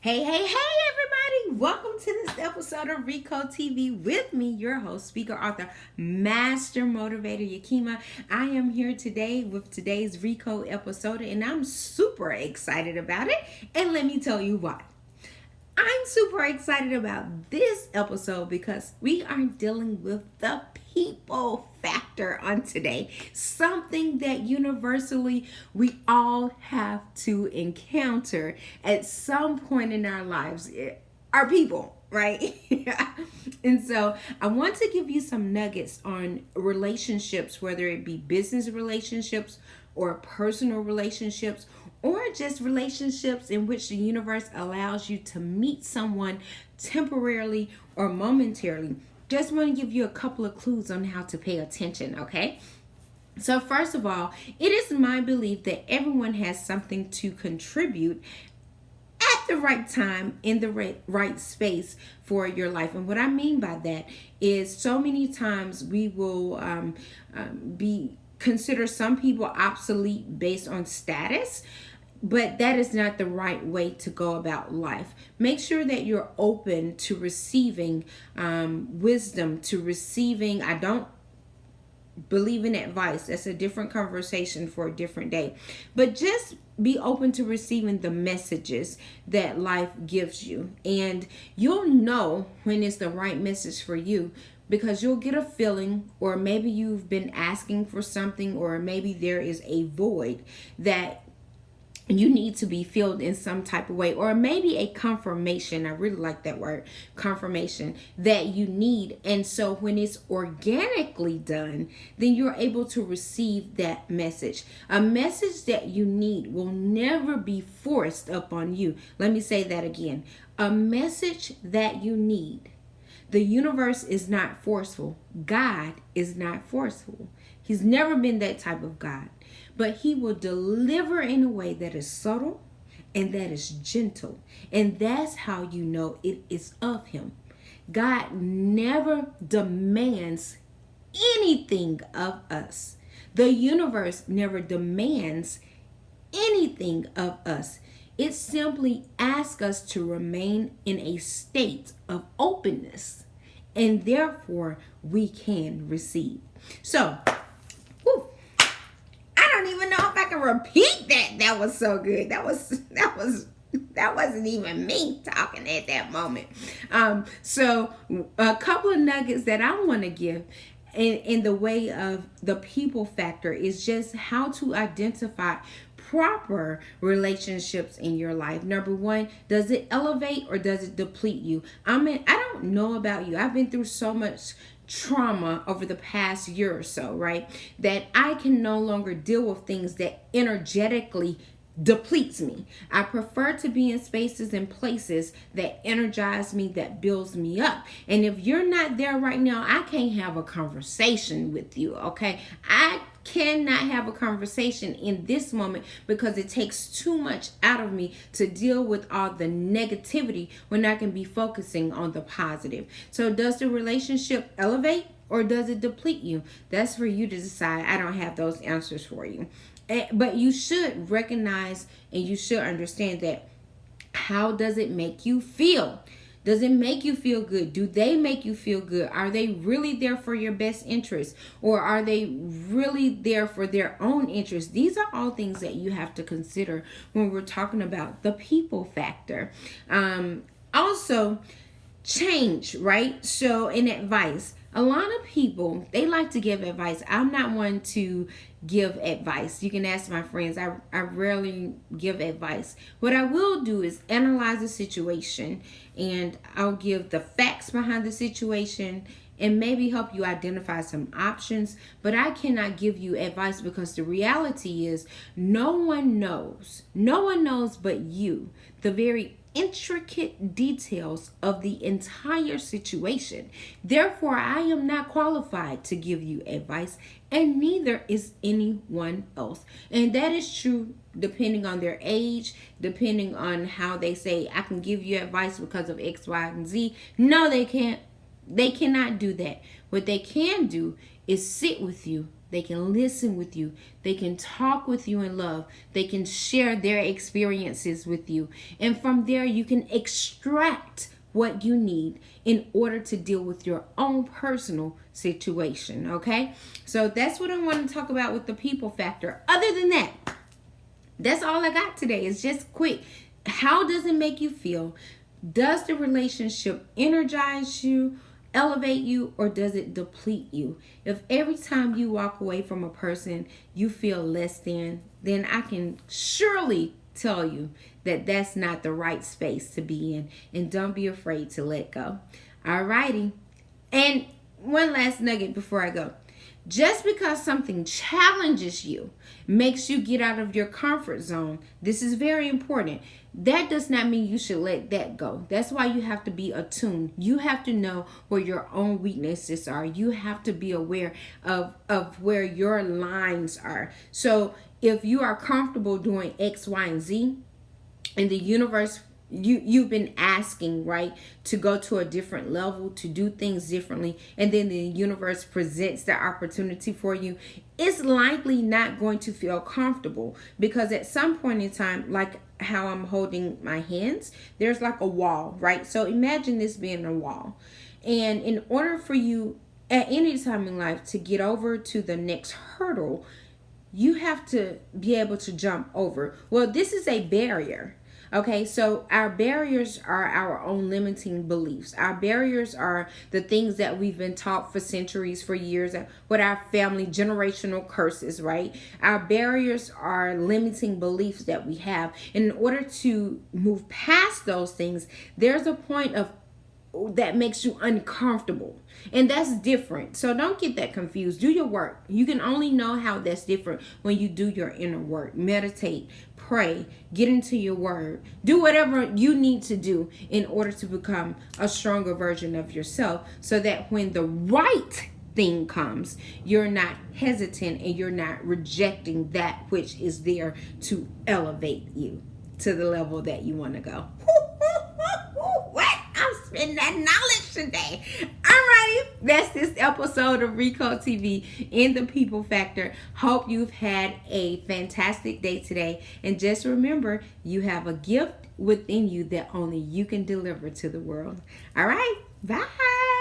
Hey, everybody. Welcome to this episode of ReCode TV with me, your host, speaker, author, master motivator, Yakima. I am here today with today's ReCode episode, and I'm super excited about it. And let me tell you why. I'm super excited about this episode because we are dealing with the people factor on today. Something that universally we all have to encounter at some point in our lives. Our people, right? And so I want to give you some nuggets on relationships, whether it be business relationships or personal relationships, or just relationships in which the universe allows you to meet someone temporarily or momentarily. Just want to give you a couple of clues on how to pay attention, okay? So first of all, it is my belief that everyone has something to contribute at the right time in the right space for your life. And what I mean by that is so many times we will consider some people obsolete based on status, but that is not the right way to go about life. Make sure that you're open to receiving wisdom, to receiving, I don't believe in advice. That's a different conversation for a different day. But just be open to receiving the messages that life gives you. And you'll know when it's the right message for you, because you'll get a feeling, or maybe you've been asking for something, or maybe there is a void that you need to be filled in some type of way, or maybe a confirmation. I really like that word, confirmation, that you need. And so when it's organically done, then you're able to receive that message. A message that you need will never be forced upon you. Let me say that again. A message that you need. The universe is not forceful. God is not forceful. He's never been that type of God. But he will deliver in a way that is subtle and that is gentle. And that's how you know it is of him. God never demands anything of us. The universe never demands anything of us. It simply asks us to remain in a state of openness, and therefore we can receive. So, I don't even know if I can repeat that. That was so good. That wasn't even me talking at that moment. So a couple of nuggets that I want to give in the way of the people factor is just how to identify proper relationships in your life. Number one, does it elevate or does it deplete you? I don't know about you. I've been through so much trauma over the past year or so, right? That I can no longer deal with things that energetically depletes me. I prefer to be in spaces and places that energize me, that builds me up. And if you're not there right now, I can't have a conversation with you, okay? I cannot have a conversation in this moment because it takes too much out of me to deal with all the negativity when I can be focusing on the positive. So does the relationship elevate or does it deplete you? That's for you to decide. I don't have those answers for you. But you should recognize and you should understand that. How does it make you feel? Does it make you feel good? Do they make you feel good? Are they really there for your best interest? Or are they really there for their own interest? These are all things that you have to consider when we're talking about the people factor. Also, change, right? So in advice, a lot of people, they like to give advice. I'm not one to give advice. You can ask my friends. I rarely give advice. What I will do is analyze the situation, and I'll give the facts behind the situation and maybe help you identify some options. But I cannot give you advice because the reality is no one knows but you the very intricate details of the entire situation. Therefore, I am not qualified to give you advice, and neither is anyone else. And that is true depending on their age, depending on how they say, I can give you advice because of X, Y, and Z. No, they can't. They cannot do that. What they can do is sit with you, They can listen with you. They can talk with you in love. They can share their experiences with you. And from there, you can extract what you need in order to deal with your own personal situation. Okay? So that's what I want to talk about with the people factor. Other than that, that's all I got today. It's just quick. How does it make you feel? Does the relationship energize you, elevate you, or does it deplete you? If every time you walk away from a person you feel less than, then I can surely tell you that that's not the right space to be in. And don't be afraid to let go. Alrighty. And one last nugget before I go. Just because something challenges you, makes you get out of your comfort zone, this is very important. That does not mean you should let that go. That's why you have to be attuned. You have to know where your own weaknesses are. You have to be aware of where your lines are. So if you are comfortable doing X, Y, and Z, and the universe, you've been asking, right, to go to a different level, to do things differently, and then the universe presents the opportunity for you, it's likely not going to feel comfortable, because at some point in time, like how I'm holding my hands, there's like a wall, right? So imagine this being a wall. And in order for you at any time in life to get over to the next hurdle, you have to be able to jump over. Well, this is a barrier. Okay, so our barriers are our own limiting beliefs. Our barriers are the things that we've been taught for centuries, for years, with our family, generational curses, right? Our barriers are limiting beliefs that we have. In order to move past those things, there's a point of that makes you uncomfortable, and that's different. So don't get that confused. Do your work. You can only know how that's different when you do your inner work. Meditate, pray, get into your word, do whatever you need to do in order to become a stronger version of yourself, so that when the right thing comes, you're not hesitant and you're not rejecting that which is there to elevate you to the level that you want to go. What? I'm spending that knowledge today. Alrighty, that's this episode of ReCode TV in the People Factor. Hope you've had a fantastic day today. And just remember, you have a gift within you that only you can deliver to the world. All right, bye.